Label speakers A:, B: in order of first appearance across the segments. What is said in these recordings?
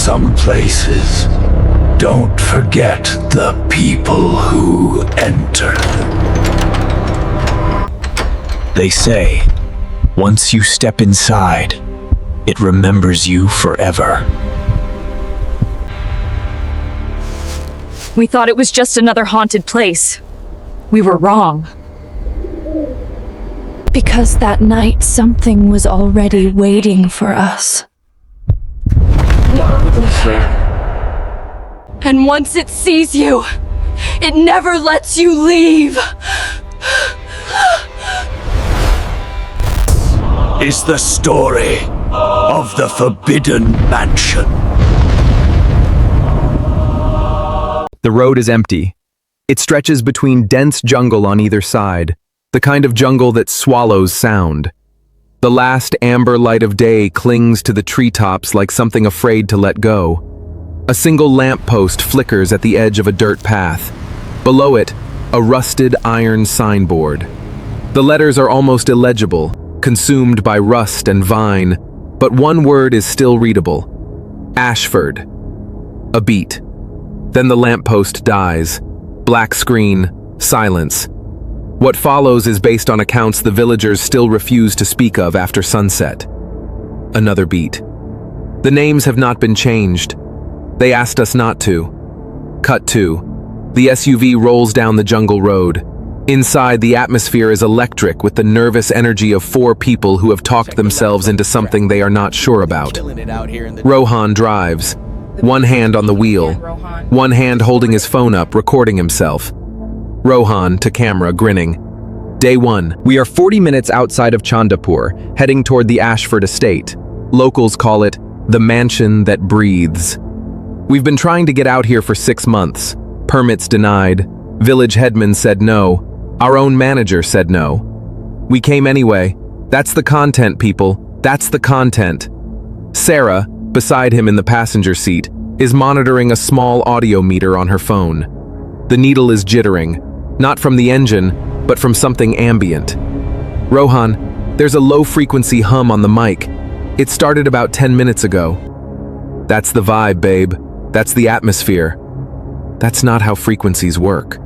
A: some places don't forget the people who enter. They say, once you step inside, it remembers you forever.
B: We thought it was just another haunted place. We were wrong.
C: Because that night something was already waiting for us.
B: And once it sees you, it never lets you leave.
A: Is the story of the Forbidden Mansion.
D: The road is empty. It stretches between dense jungle on either side, the kind of jungle that swallows sound. The last amber light of day clings to the treetops like something afraid to let go. A single lamppost flickers at the edge of a dirt path. Below it, a rusted iron signboard. The letters are almost illegible, consumed by rust and vine, but one word is still readable. Ashford. A beat. Then the lamppost dies. Black screen, silence. What follows is based on accounts the villagers still refuse to speak of after sunset. Another beat. The names have not been changed. They asked us not to. Cut 2. The SUV rolls down the jungle road. Inside, the atmosphere is electric with the nervous energy of 4 people who have talked themselves into something they are not sure about. Rohan drives, one hand on the wheel, one hand holding his phone up, recording himself. Rohan to camera, grinning. Day 1. We are 40 minutes outside of Chandapur, heading toward the Ashford estate. Locals call it the mansion that breathes. We've been trying to get out here for 6 months. Permits denied. Village headman said no. Our own manager said no. We came anyway. That's the content, people. That's the content. Sarah, beside him in the passenger seat, is monitoring a small audio meter on her phone. The needle is jittering, not from the engine, but from something ambient. Rohan, there's a low-frequency hum on the mic. It started about 10 minutes ago. That's the vibe, babe. That's the atmosphere. That's not how frequencies work.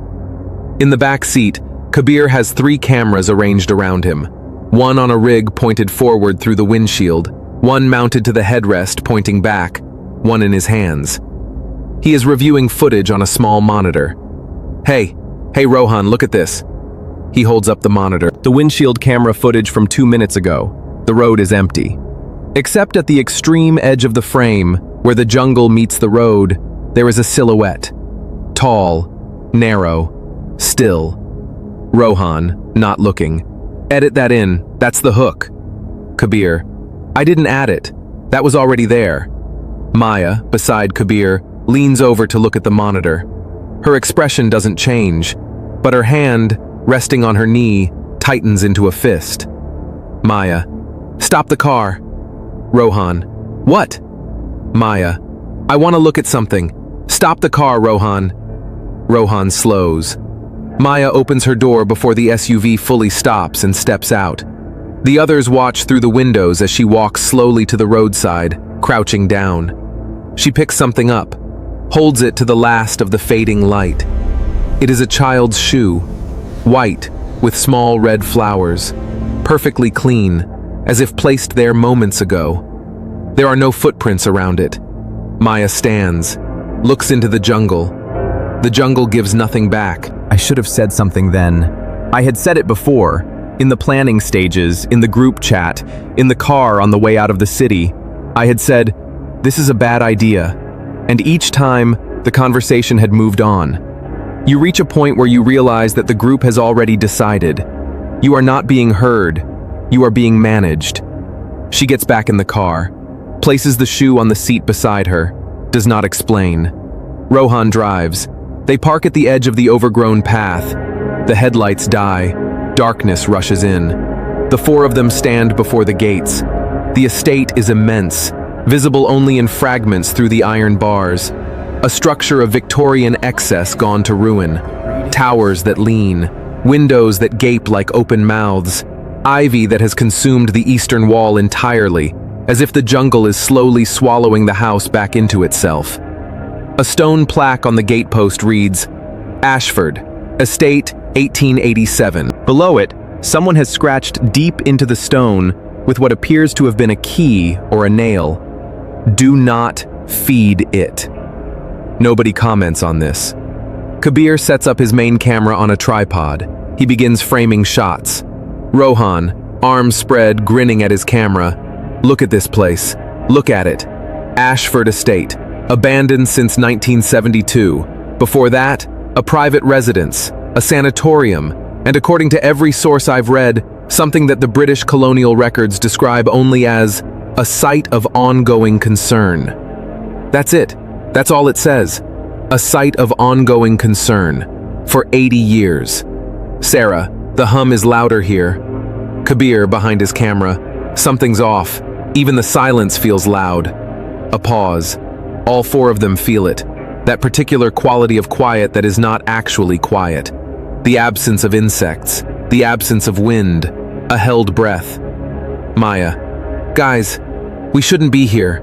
D: In the back seat, Kabir has 3 cameras arranged around him. One on a rig pointed forward through the windshield, one mounted to the headrest pointing back, one in his hands. He is reviewing footage on a small monitor. Hey Rohan, look at this. He holds up the monitor. The windshield camera footage from 2 minutes ago. The road is empty. Except at the extreme edge of the frame, where the jungle meets the road, there is a silhouette. Tall, narrow, still. Rohan, not looking. Edit that in, that's the hook. Kabir, I didn't add it. That was already there. Maya, beside Kabir, leans over to look at the monitor. Her expression doesn't change, but her hand, resting on her knee, tightens into a fist. Maya, stop the car. Rohan, what? Maya, I want to look at something. Stop the car, Rohan. Rohan slows. Maya opens her door before the SUV fully stops and steps out. The others watch through the windows as she walks slowly to the roadside, crouching down. She picks something up, holds it to the last of the fading light. It is a child's shoe, white, with small red flowers, perfectly clean, as if placed there moments ago. There are no footprints around it. Maya stands, looks into the jungle. The jungle gives nothing back. I should have said something then. I had said it before, in the planning stages, in the group chat, in the car on the way out of the city. I had said, this is a bad idea. And each time, the conversation had moved on. You reach a point where you realize that the group has already decided. You are not being heard. You are being managed. She gets back in the car, places the shoe on the seat beside her, does not explain. Rohan drives. They park at the edge of the overgrown path. The headlights die. Darkness rushes in. The 4 of them stand before the gates. The estate is immense, visible only in fragments through the iron bars. A structure of Victorian excess gone to ruin. Towers that lean, windows that gape like open mouths, ivy that has consumed the eastern wall entirely, as if the jungle is slowly swallowing the house back into itself. A stone plaque on the gatepost reads, Ashford, Estate 1887. Below it, someone has scratched deep into the stone with what appears to have been a key or a nail. Do not feed it. Nobody comments on this. Kabir sets up his main camera on a tripod. He begins framing shots. Rohan, arms spread, grinning at his camera. Look at this place. Look at it. Ashford Estate, abandoned since 1972. Before that, a private residence, a sanatorium, and according to every source I've read, something that the British colonial records describe only as a site of ongoing concern. That's it. That's all it says. A site of ongoing concern. For 80 years. Sarah, the hum is louder here. Kabir, behind his camera. Something's off. Even the silence feels loud. A pause. All four of them feel it. That particular quality of quiet that is not actually quiet. The absence of insects. The absence of wind. A held breath. Maya. Guys, we shouldn't be here.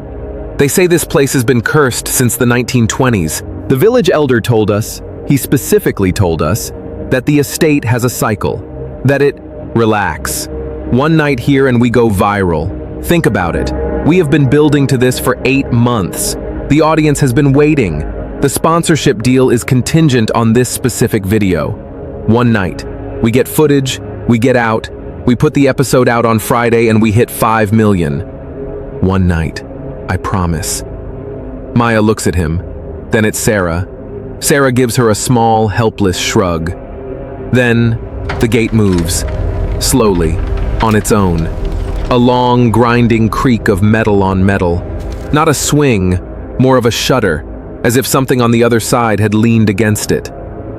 D: They say this place has been cursed since the 1920s. The village elder told us, he specifically told us, that the estate has a cycle. That it, relax. One night here and we go viral. Think about it. We have been building to this for 8 months. The audience has been waiting. The sponsorship deal is contingent on this specific video. One night. We get footage, we get out, we put the episode out on Friday and we hit 5 million. One night. I promise. Maya looks at him. Then it's Sarah. Sarah gives her a small, helpless shrug. Then, the gate moves. Slowly. On its own. A long, grinding creak of metal on metal. Not a swing, more of a shudder, as if something on the other side had leaned against it.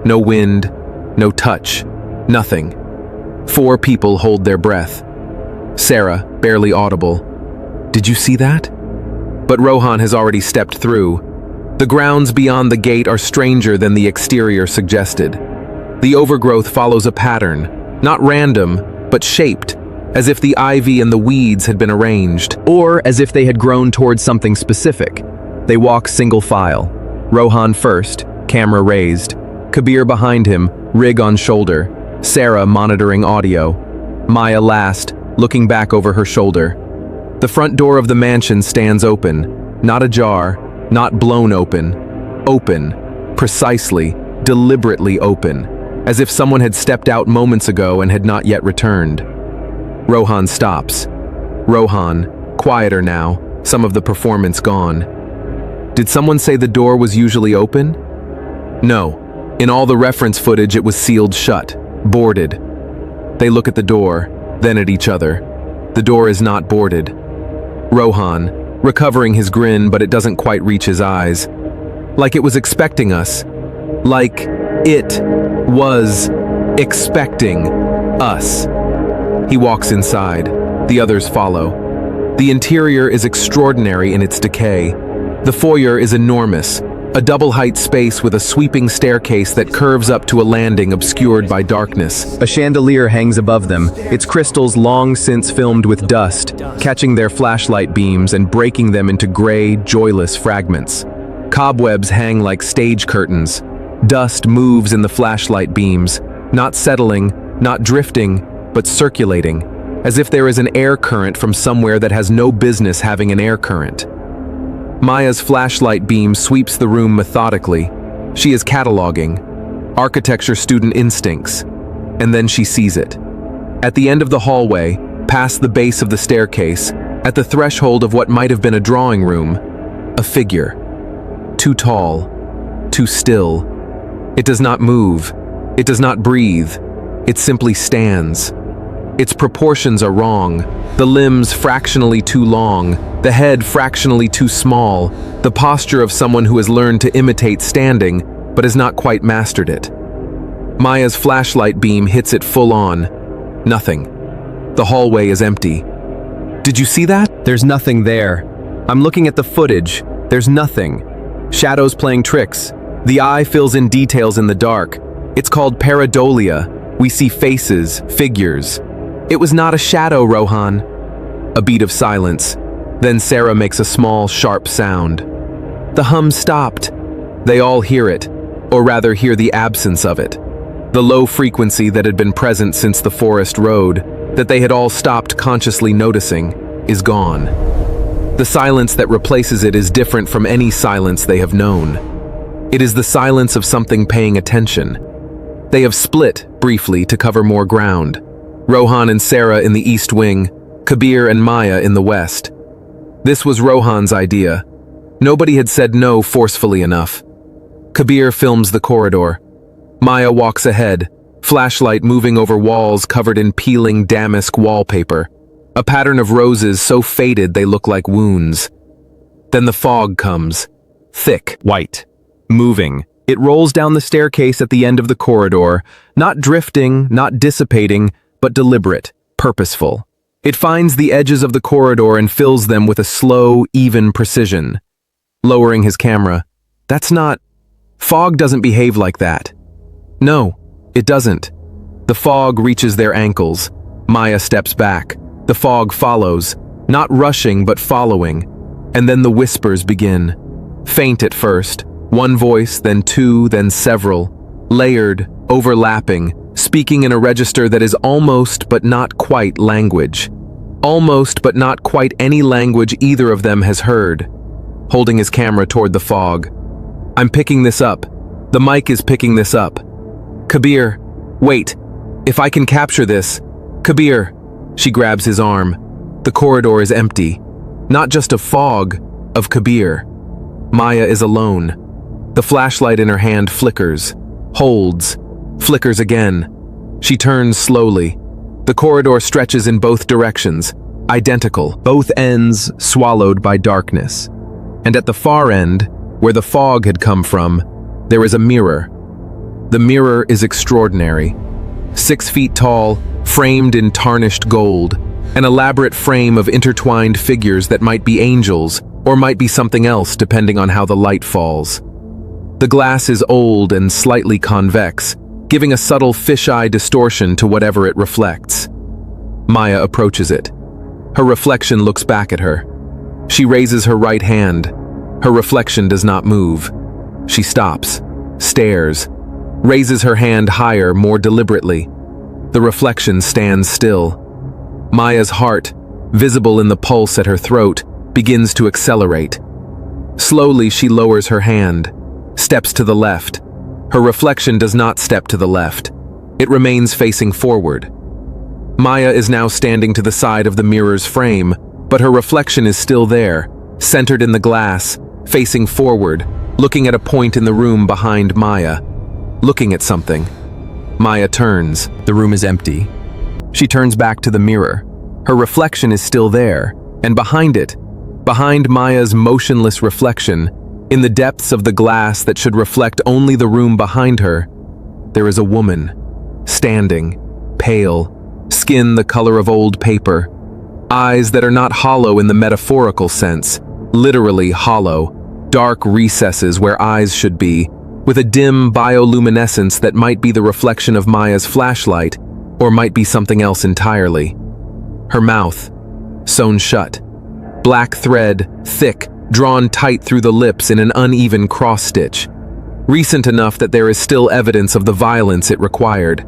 D: No wind, no touch, nothing. 4 people hold their breath. Sarah, barely audible. Did you see that? But Rohan has already stepped through. The grounds beyond the gate are stranger than the exterior suggested. The overgrowth follows a pattern, not random, but shaped, as if the ivy and the weeds had been arranged, or as if they had grown towards something specific. They walk single file. Rohan first, camera raised. Kabir behind him, rig on shoulder. Sarah monitoring audio. Maya last, looking back over her shoulder. The front door of the mansion stands open. Not ajar, not blown open. Open. Precisely, deliberately open. As if someone had stepped out moments ago and had not yet returned. Rohan stops. Rohan, quieter now, some of the performance gone. Did someone say the door was usually open? No. In all the reference footage, it was sealed shut, boarded. They look at the door, then at each other. The door is not boarded. Rohan, recovering his grin, but it doesn't quite reach his eyes. Like it was expecting us. Like it was expecting us. He walks inside. The others follow. The interior is extraordinary in its decay. The foyer is enormous, a double-height space with a sweeping staircase that curves up to a landing obscured by darkness. A chandelier hangs above them, its crystals long since filmed with dust, catching their flashlight beams and breaking them into gray, joyless fragments. Cobwebs hang like stage curtains. Dust moves in the flashlight beams, not settling, not drifting, but circulating, as if there is an air current from somewhere that has no business having an air current. Maya's flashlight beam sweeps the room methodically. She is cataloging, architecture student instincts, and then she sees it. At the end of the hallway, past the base of the staircase, at the threshold of what might have been a drawing room, a figure. Too tall, too still. It does not move, it does not breathe, it simply stands. Its proportions are wrong, the limbs fractionally too long, the head fractionally too small, the posture of someone who has learned to imitate standing, but has not quite mastered it. Maya's flashlight beam hits it full on. Nothing. The hallway is empty. Did you see that? There's nothing there. I'm looking at the footage. There's nothing. Shadows playing tricks. The eye fills in details in the dark. It's called pareidolia. We see faces, figures. It was not a shadow, Rohan. A beat of silence. Then Sarah makes a small, sharp sound. The hum stopped. They all hear it, or rather hear the absence of it. The low frequency that had been present since the forest road, that they had all stopped consciously noticing, is gone. The silence that replaces it is different from any silence they have known. It is the silence of something paying attention. They have split, briefly, to cover more ground. Rohan and Sarah in the east wing, Kabir and Maya in the west. This was Rohan's idea. Nobody had said no forcefully enough. Kabir films the corridor. Maya walks ahead, flashlight moving over walls covered in peeling damask wallpaper, a pattern of roses so faded they look like wounds. Then the fog comes, thick, white, moving. It rolls down the staircase at the end of the corridor, not drifting, not dissipating, but deliberate, purposeful. It finds the edges of the corridor and fills them with a slow, even precision. Lowering his camera, that's not... Fog doesn't behave like that. No, it doesn't. The fog reaches their ankles. Maya steps back. The fog follows, not rushing but following. And then the whispers begin. Faint at first, one voice, then two, then several. Layered, overlapping, speaking in a register that is almost but not quite language. Almost but not quite any language either of them has heard. Holding his camera toward the fog. I'm picking this up. The mic is picking this up. Kabir, wait. If I can capture this. Kabir. She grabs his arm. The corridor is empty. Not just of fog, of Kabir. Maya is alone. The flashlight in her hand flickers, holds, flickers again. She turns slowly. The corridor stretches in both directions, identical, both ends swallowed by darkness. And at the far end, where the fog had come from, there is a mirror. The mirror is extraordinary. 6 feet tall, framed in tarnished gold, an elaborate frame of intertwined figures that might be angels or might be something else depending on how the light falls. The glass is old and slightly convex, giving a subtle fisheye distortion to whatever it reflects. Maya approaches it. Her reflection looks back at her. She raises her right hand. Her reflection does not move. She stops, stares, raises her hand higher more deliberately. The reflection stands still. Maya's heart, visible in the pulse at her throat, begins to accelerate. Slowly she lowers her hand, steps to the left. Her reflection does not step to the left. It remains facing forward. Maya is now standing to the side of the mirror's frame, but her reflection is still there, centered in the glass, facing forward, looking at a point in the room behind Maya, looking at something. Maya turns. The room is empty. She turns back to the mirror. Her reflection is still there, and behind it, behind Maya's motionless reflection, in the depths of the glass that should reflect only the room behind her, there is a woman, standing, pale, skin the color of old paper, eyes that are not hollow in the metaphorical sense, literally hollow, dark recesses where eyes should be, with a dim bioluminescence that might be the reflection of Maya's flashlight, or might be something else entirely. Her mouth, sewn shut, black thread, thick, drawn tight through the lips in an uneven cross-stitch, recent enough that there is still evidence of the violence it required.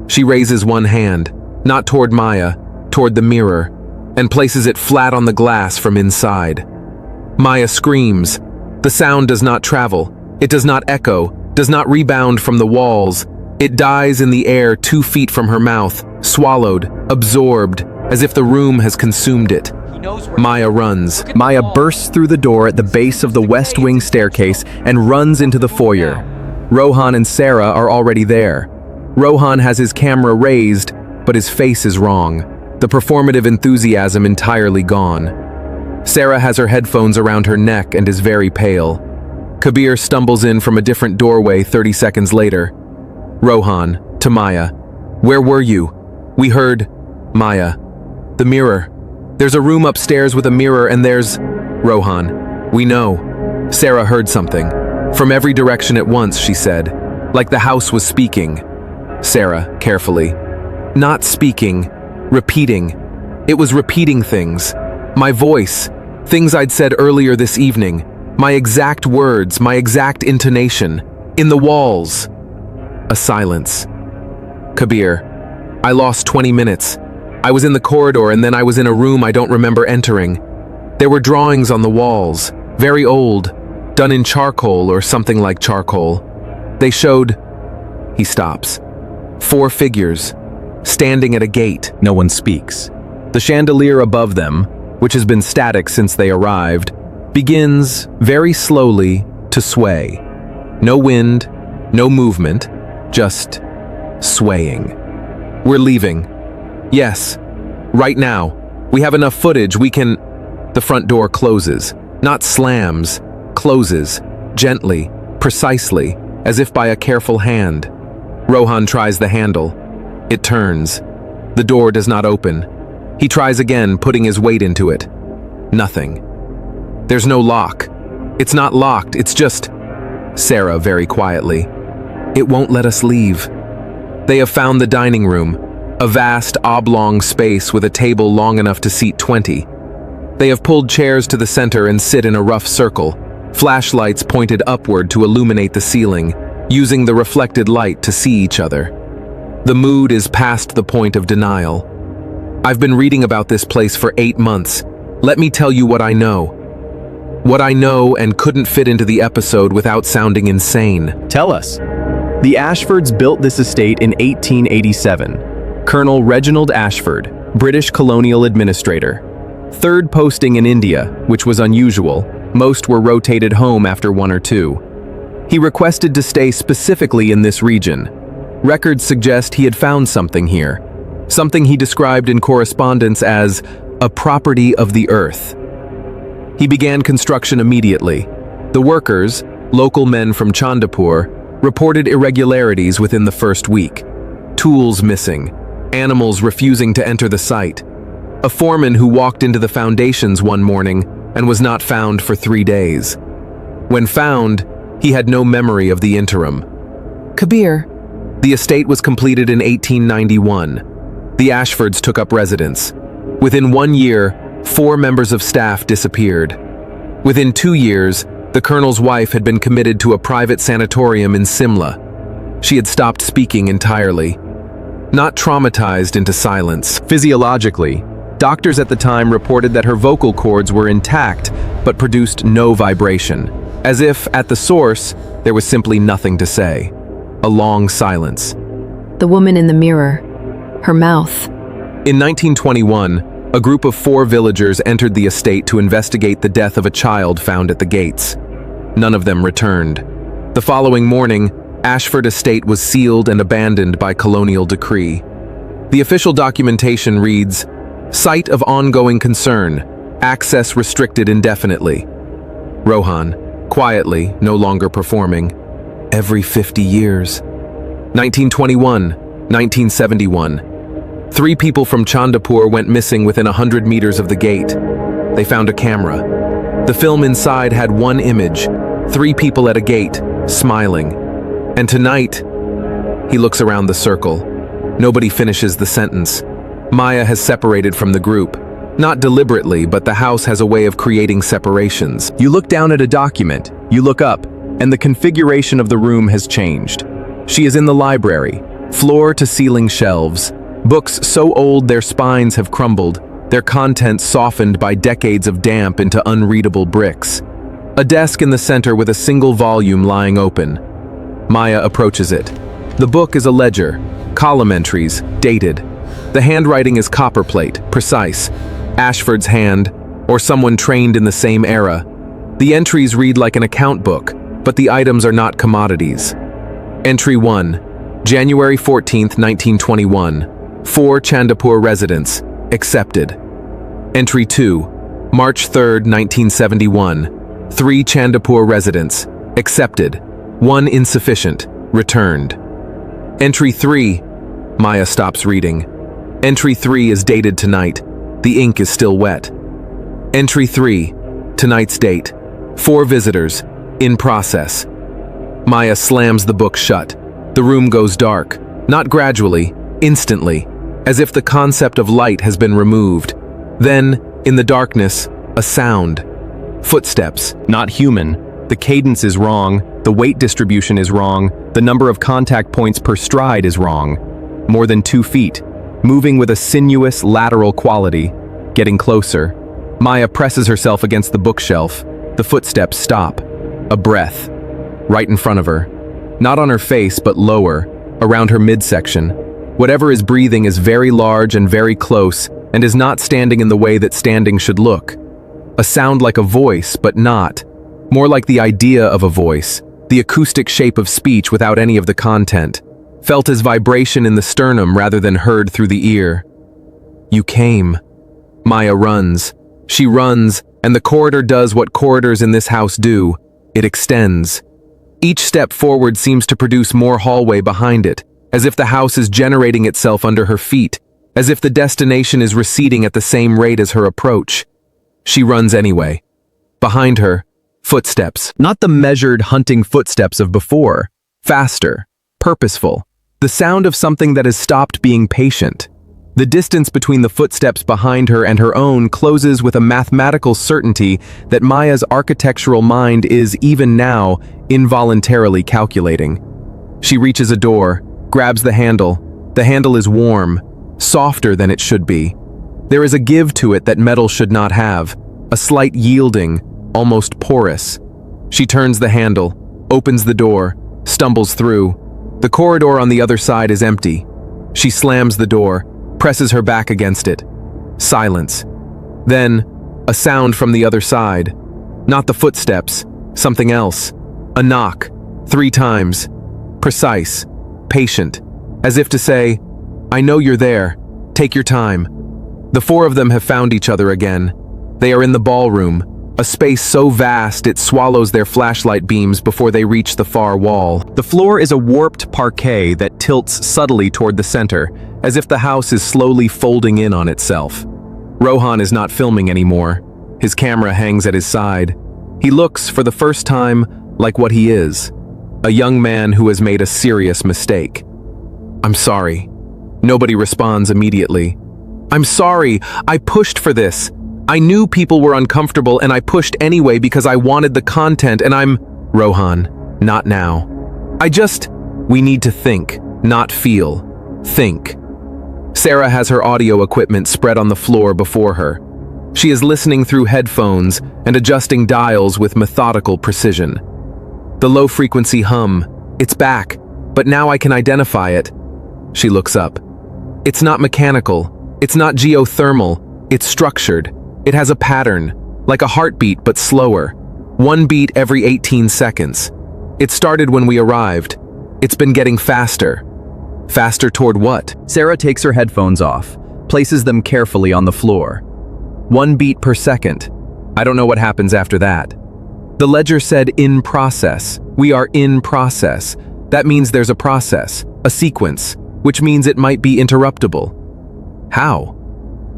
D: She raises one hand, not toward Maya, toward the mirror, and places it flat on the glass from inside. Maya screams. The sound does not travel. It does not echo, does not rebound from the walls. It dies in the air 2 feet from her mouth, swallowed, absorbed, as if the room has consumed it. Maya runs. Maya bursts through the door at the base of the West Wing staircase and runs into the foyer. Rohan and Sarah are already there. Rohan has his camera raised, but his face is wrong. The performative enthusiasm entirely gone. Sarah has her headphones around her neck and is very pale. Kabir stumbles in from a different doorway 30 seconds later. Rohan, to Maya. Where were you? We heard... Maya. The mirror. There's a room upstairs with a mirror and there's... Rohan. We know. Sarah heard something. From every direction at once, she said. Like the house was speaking. Sarah, carefully. Not speaking. Repeating. It was repeating things. My voice. Things I'd said earlier this evening, my exact words, my exact intonation, in the walls. A silence. Kabir, I lost 20 minutes. I was in the corridor and then I was in a room I don't remember entering. There were drawings on the walls, very old, done in charcoal or something like charcoal. They showed... He stops. 4 figures, standing at a gate.
E: No one speaks. The chandelier above them, which has been static since they arrived, begins, very slowly, to sway. No wind, no movement, just swaying. We're leaving. Yes, right now. We have enough footage, we can... The front door closes. Not slams, closes, gently, precisely, as if by a careful hand. Rohan tries the handle. It turns. The door does not open. He tries again, putting his weight into it. Nothing. There's no lock. It's not locked, it's just... Sarah, very quietly. It won't let us leave. They have found the dining room, a vast oblong space with a table long enough to seat 20. They have pulled chairs to the center and sit in a rough circle, flashlights pointed upward to illuminate the ceiling, using the reflected light to see each other. The mood is past the point of denial. I've been reading about this place for 8 months. Let me tell you what I know. What I know and couldn't fit into the episode without sounding insane. Tell us. The Ashfords built this estate in 1887. Colonel Reginald Ashford, British colonial administrator. 3rd posting in India, which was unusual. Most were rotated home after 1 or 2. He requested to stay specifically in this region. Records suggest he had found something here. Something he described in correspondence as a property of the earth. He began construction immediately. The workers, local men from Chandapur, reported irregularities within the first week. Tools missing, animals refusing to enter the site. A foreman who walked into the foundations one morning and was not found for 3 days. When found, he had no memory of the interim.
C: Kabir.
D: The estate was completed in 1891. The Ashfords took up residence. Within 1 year, 4 members of staff disappeared. Within 2 years, the colonel's wife had been committed to a private sanatorium in Simla. She had stopped speaking entirely. Not traumatized into silence.
E: Physiologically, doctors at the time reported that her vocal cords were intact but produced no vibration, as if, at the source, there was simply nothing to say. A long silence.
C: The woman in the mirror. Her mouth.
D: In 1921, a group of 4 villagers entered the estate to investigate the death of a child found at the gates. None of them returned. The following morning, Ashford Estate was sealed and abandoned by colonial decree. The official documentation reads, "Site of ongoing concern. Access restricted indefinitely." Rohan, quietly, no longer performing. Every 50 years. 1921, 1971. 3 people from Chandapur went missing within 100 meters of the gate. They found a camera. The film inside had 1 image, 3 people at a gate, smiling. And tonight, he looks around the circle. Nobody finishes the sentence. Maya has separated from the group. Not deliberately, but the house has a way of creating separations.
E: You look down at a document, you look up, and the configuration of the room has changed. She is in the library, floor-to-ceiling shelves, books so old their spines have crumbled, their contents softened by decades of damp into unreadable bricks. A desk in the center with a single volume lying open. Maya approaches it. The book is a ledger, column entries, dated. The handwriting is copperplate, precise. Ashford's hand, or someone trained in the same era. The entries read like an account book, but the items are not commodities. Entry 1, January 14th, 1921. 4 Chandapur residents, accepted. Entry 2, March 3rd, 1971. 3 Chandapur residents, accepted. 1 insufficient, returned. Entry 3, Maya stops reading. Entry 3 is dated tonight. The ink is still wet. Entry 3, tonight's date. 4 visitors, in process. Maya slams the book shut. The room goes dark, not gradually, instantly, as if the concept of light has been removed. Then, in the darkness, a sound. Footsteps, not human. The cadence is wrong, the weight distribution is wrong, the number of contact points per stride is wrong. More than 2 feet, moving with a sinuous lateral quality, getting closer. Maya presses herself against the bookshelf. The footsteps stop. A breath. Right in front of her. Not on her face, but lower, around her midsection. Whatever is breathing is very large and very close, and is not standing in the way that standing should look. A sound like a voice, but not. More like the idea of a voice, the acoustic shape of speech without any of the content. Felt as vibration in the sternum rather than heard through the ear. You came. Maya runs. She runs, and the corridor does what corridors in this house do. It extends. Each step forward seems to produce more hallway behind it, as if the house is generating itself under her feet, as if the destination is receding at the same rate as her approach. She runs anyway. Behind her, footsteps. Not the measured hunting footsteps of before. Faster. Purposeful. The sound of something that has stopped being patient. The distance between the footsteps behind her and her own closes with a mathematical certainty that Maya's architectural mind is, even now, involuntarily calculating. She reaches a door, grabs the handle. The handle is warm, softer than it should be. There is a give to it that metal should not have, a slight yielding, almost porous. She turns the handle, opens the door, stumbles through. The corridor on the other side is empty. She slams the door, presses her back against it. Silence. Then, a sound from the other side. Not the footsteps, something else. A knock, 3 times. Precise, patient, as if to say, I know you're there, take your time. The 4 of them have found each other again. They are in the ballroom, a space so vast it swallows their flashlight beams before they reach the far wall. The floor is a warped parquet that tilts subtly toward the center, as if the house is slowly folding in on itself. Rohan is not filming anymore. His camera hangs at his side. He looks, for the first time, like what he is. A young man who has made a serious mistake. I'm sorry. Nobody responds immediately. I'm sorry, I pushed for this. I knew people were uncomfortable and I pushed anyway because I wanted the content and I'm... Rohan, not now. We need to think, not feel. Think. Sarah has her audio equipment spread on the floor before her. She is listening through headphones and adjusting dials with methodical precision. The low-frequency hum. It's back, but now I can identify it. She looks up. It's not mechanical. It's not geothermal. It's structured. It has a pattern, like a heartbeat but slower. 1 beat every 18 seconds. It started when we arrived. It's been getting faster. Faster toward what? Sarah takes her headphones off, places them carefully on the floor. 1 beat per second. I don't know what happens after that. The ledger said in process. We are in process. That means there's a process, a sequence, which means it might be interruptible. How?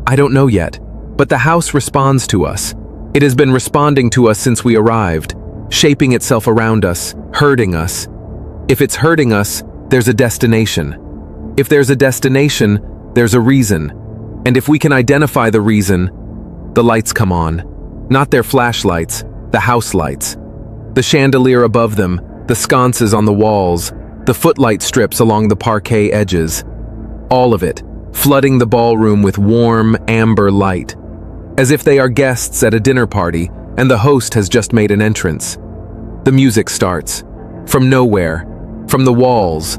E: I don't know yet, but the house responds to us. It has been responding to us since we arrived, shaping itself around us, hurting us. If it's hurting us, there's a destination. If there's a destination, there's a reason. And if we can identify the reason, the lights come on. Not their flashlights, the house lights. The chandelier above them, the sconces on the walls, the footlight strips along the parquet edges. All of it, flooding the ballroom with warm, amber light. As if they are guests at a dinner party, and the host has just made an entrance. The music starts. From nowhere. From the walls.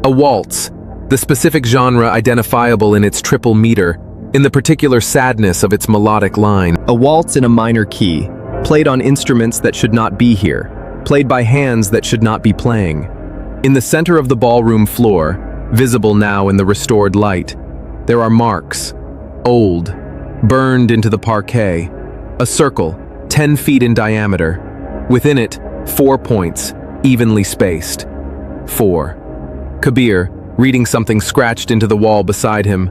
E: A waltz. The specific genre identifiable in its triple meter, in the particular sadness of its melodic line. A waltz in a minor key, played on instruments that should not be here, played by hands that should not be playing. In the center of the ballroom floor, visible now in the restored light, there are marks, old, burned into the parquet, a circle, 10 feet in diameter. Within it, 4 points, evenly spaced. 4. Kabir, reading something scratched into the wall beside him.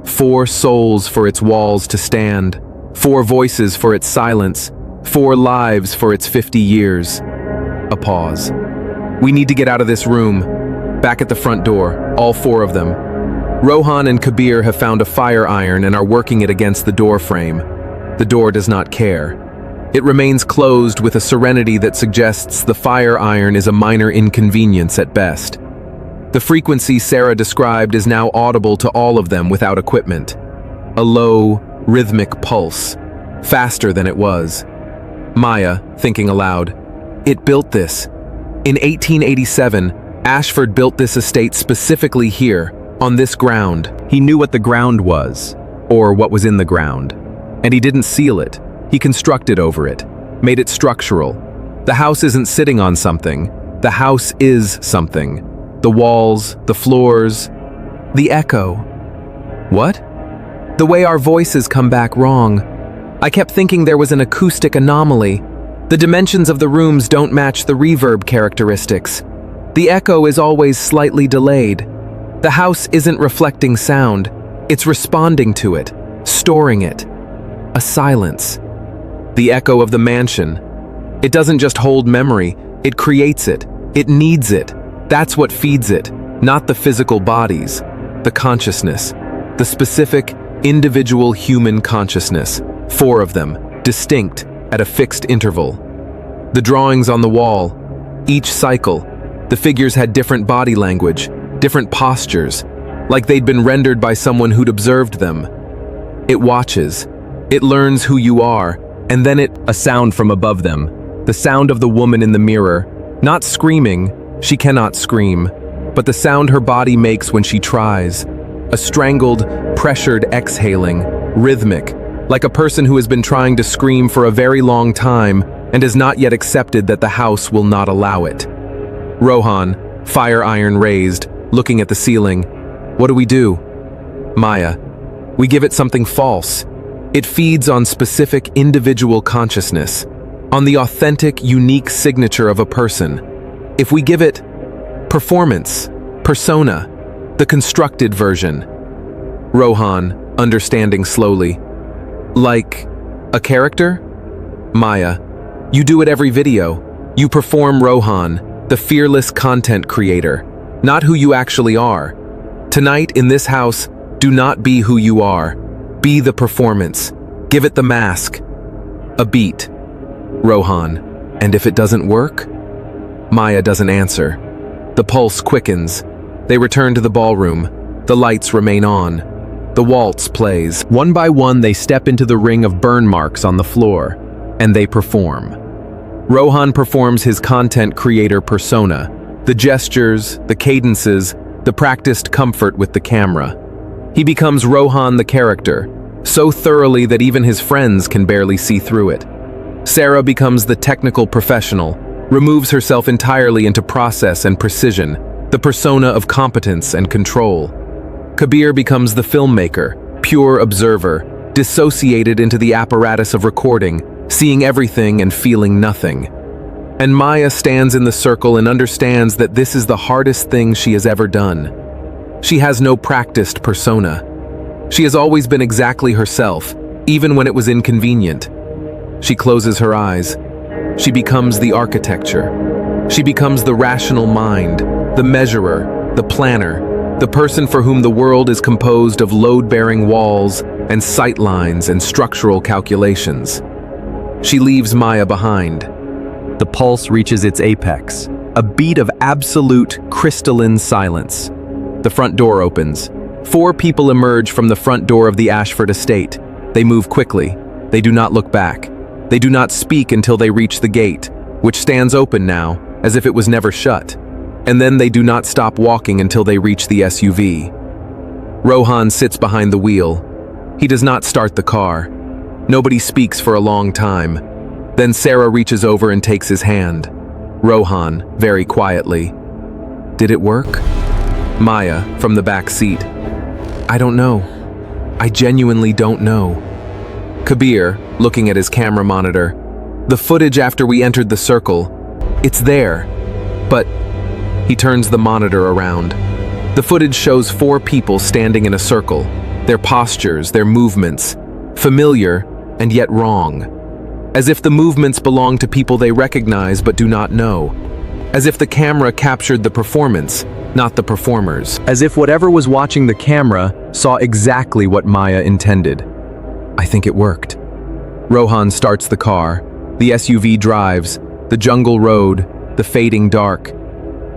E: 4 souls for its walls to stand, 4 voices for its silence, 4 lives for its 50 years. A pause. We need to get out of this room. Back at the front door, all 4 of them. Rohan and Kabir have found a fire iron and are working it against the door frame. The door does not care. It remains closed with a serenity that suggests the fire iron is a minor inconvenience at best. The frequency Sarah described is now audible to all of them without equipment. A low, rhythmic pulse, faster than it was. Maya, thinking aloud, it built this. In 1887, Ashford built this estate specifically here, on this ground.
D: He knew what the ground was, or what was in the ground. And he didn't seal it. He constructed over it, made it structural. The house isn't sitting on something. The house is something. The walls, the floors, the echo. What? The way our voices come back wrong. I kept thinking there was an acoustic anomaly. The dimensions of the rooms don't match the reverb characteristics. The echo is always slightly delayed. The house isn't reflecting sound. It's responding to it, storing it. A silence. The echo of the mansion. It doesn't just hold memory, it creates it. It needs it. That's what feeds it, not the physical bodies, the consciousness, the specific, individual human consciousness, 4 of them, distinct, at a fixed interval. The drawings on the wall, each cycle, the figures had different body language, different postures, like they'd been rendered by someone who'd observed them. It watches, it learns who you are, and then a sound from above them, the sound of the woman in the mirror, not screaming, she cannot scream, but the sound her body makes when she tries, a strangled, pressured exhaling, rhythmic, like a person who has been trying to scream for a very long time and has not yet accepted that the house will not allow it. Rohan, fire iron raised, looking at the ceiling. What do? Maya. We give it something false. It feeds on specific individual consciousness, on the authentic, unique signature of a person. If we give it performance, persona, the constructed version. Rohan, understanding slowly. Like a character? Maya, you do it every video. You perform Rohan, the fearless content creator, not who you actually are. Tonight in this house, do not be who you are. Be the performance. Give it the mask. A beat. Rohan, and if it doesn't work? Maya doesn't answer. The pulse quickens. They return to the ballroom. The lights remain on. The waltz plays. One by one, they step into the ring of burn marks on the floor, and they perform. Rohan performs his content creator persona, the gestures, the cadences, the practiced comfort with the camera. He becomes Rohan the character, so thoroughly that even his friends can barely see through it. Sarah becomes the technical professional, removes herself entirely into process and precision, the persona of competence and control. Kabir becomes the filmmaker, pure observer, dissociated into the apparatus of recording, seeing everything and feeling nothing. And Maya stands in the circle and understands that this is the hardest thing she has ever done. She has no practiced persona. She has always been exactly herself, even when it was inconvenient. She closes her eyes. She becomes the architecture. She becomes the rational mind, the measurer, the planner, the person for whom the world is composed of load-bearing walls and sight lines and structural calculations. She leaves Maya behind. The pulse reaches its apex, a beat of absolute crystalline silence. The front door opens. 4 people emerge from the front door of the Ashford estate. They move quickly. They do not look back. They do not speak until they reach the gate, which stands open now, as if it was never shut. And then they do not stop walking until they reach the SUV. Rohan sits behind the wheel. He does not start the car. Nobody speaks for a long time. Then Sarah reaches over and takes his hand. Rohan, very quietly. Did it work? Maya, from the back seat. I don't know. I genuinely don't know. Kabir, looking at his camera monitor. The footage after we entered the circle. It's there. But he turns the monitor around. The footage shows 4 people standing in a circle. Their postures, their movements. Familiar, and yet wrong. As if the movements belong to people they recognize but do not know. As if the camera captured the performance, not the performers. As if whatever was watching the camera saw exactly what Maya intended. I think it worked. Rohan starts the car.
E: The SUV drives, the jungle road, the fading dark.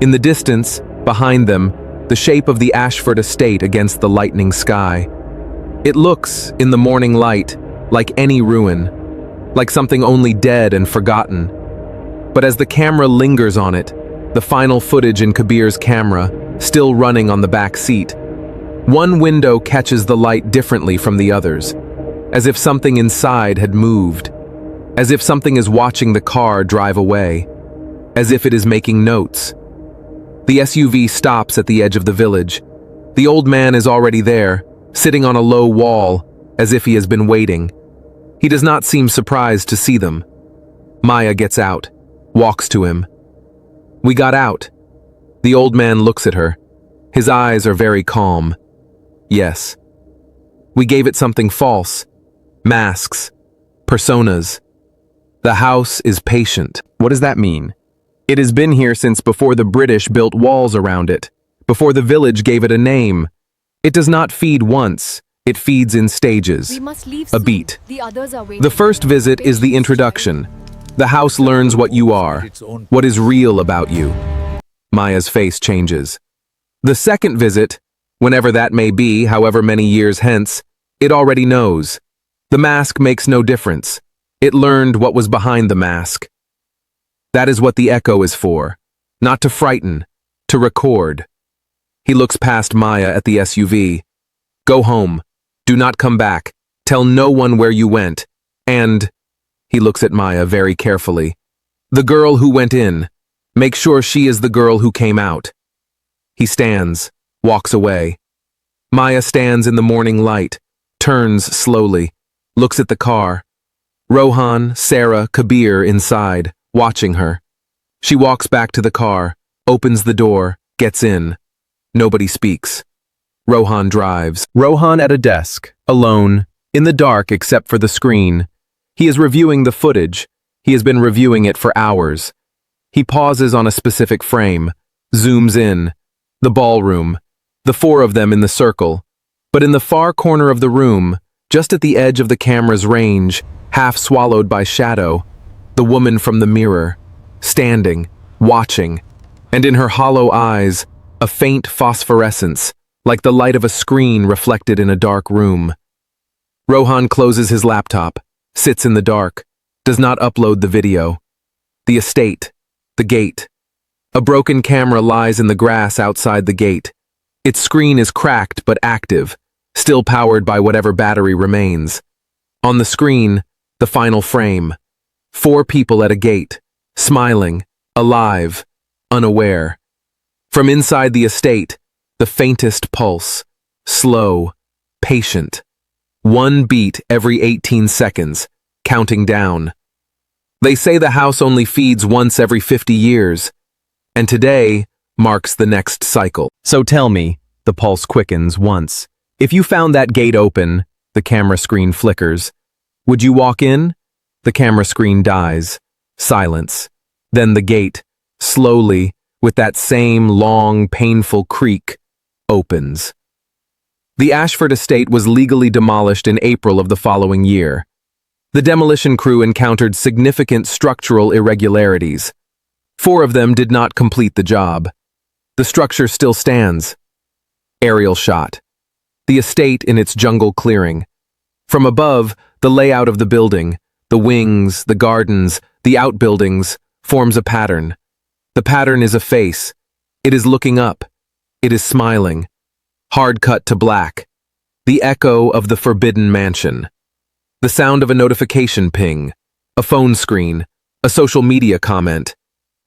E: In the distance, behind them, the shape of the Ashford estate against the lightening sky. It looks, in the morning light, like any ruin, like something only dead and forgotten. But as the camera lingers on it, the final footage in Kabir's camera, still running on the back seat, one window catches the light differently from the others, as if something inside had moved, as if something is watching the car drive away, as if it is making notes. The SUV stops at the edge of the village. The old man is already there, sitting on a low wall, as if he has been waiting. He does not seem surprised to see them. Maya gets out, walks to him. "We got out." The old man looks at her. His eyes are very calm. "Yes. We gave it something false. Masks. Personas. The house is patient." What does that mean? It has been here since before the British built walls around it, before the village gave it a name. It does not feed once, it feeds in stages. A beat. The first visit is the introduction. The house learns what you are, what is real about you. Maya's face changes. The second visit, whenever that may be, however many years hence, it already knows. The mask makes no difference. It learned what was behind the mask. That is what the echo is for. Not to frighten, to record. He looks past Maya at the SUV. "Go home. Do not come back. Tell no one where you went. And," he looks at Maya very carefully, "the girl who went in. Make sure she is the girl who came out." He stands, walks away. Maya stands in the morning light, turns slowly, looks at the car. Rohan, Sarah, Kabir inside, watching her. She walks back to the car, opens the door, gets in. Nobody speaks. Rohan drives. Rohan at a desk, alone, in the dark except for the screen. He is reviewing the footage. He has been reviewing it for hours. He pauses on a specific frame, zooms in. The ballroom, the four of them in the circle. But in the far corner of the room, just at the edge of the camera's range, half swallowed by shadow, the woman from the mirror, standing, watching, and in her hollow eyes, a faint phosphorescence, like the light of a screen reflected in a dark room. Rohan closes his laptop, sits in the dark, does not upload the video. The estate, the gate. A broken camera lies in the grass outside the gate. Its screen is cracked but active, still powered by whatever battery remains. On the screen, the final frame. 4 people at a gate, smiling, alive, unaware. From inside the estate, the faintest pulse, slow, patient. 1 beat every 18 seconds, counting down. They say the house only feeds once every 50 years, and today marks the next cycle. So tell me, the pulse quickens once. If you found that gate open, the camera screen flickers. Would you walk in? The camera screen dies. Silence. Then the gate, slowly, with that same long, painful creak, opens. The Ashford estate was legally demolished in April of the following year. The demolition crew encountered significant structural irregularities. 4 of them did not complete the job. The structure still stands. Aerial shot. The estate in its jungle clearing. From above, the layout of the building, the wings, the gardens, the outbuildings, forms a pattern. The pattern is a face. It is looking up. It is smiling. Hard cut to black. The echo of the forbidden mansion. The sound of a notification ping, a phone screen, a social media comment.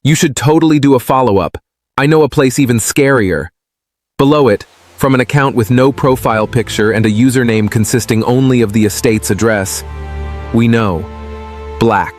E: You should totally do a follow-up. I know a place even scarier. Below it, from an account with no profile picture and a username consisting only of the estate's address, we know. Black.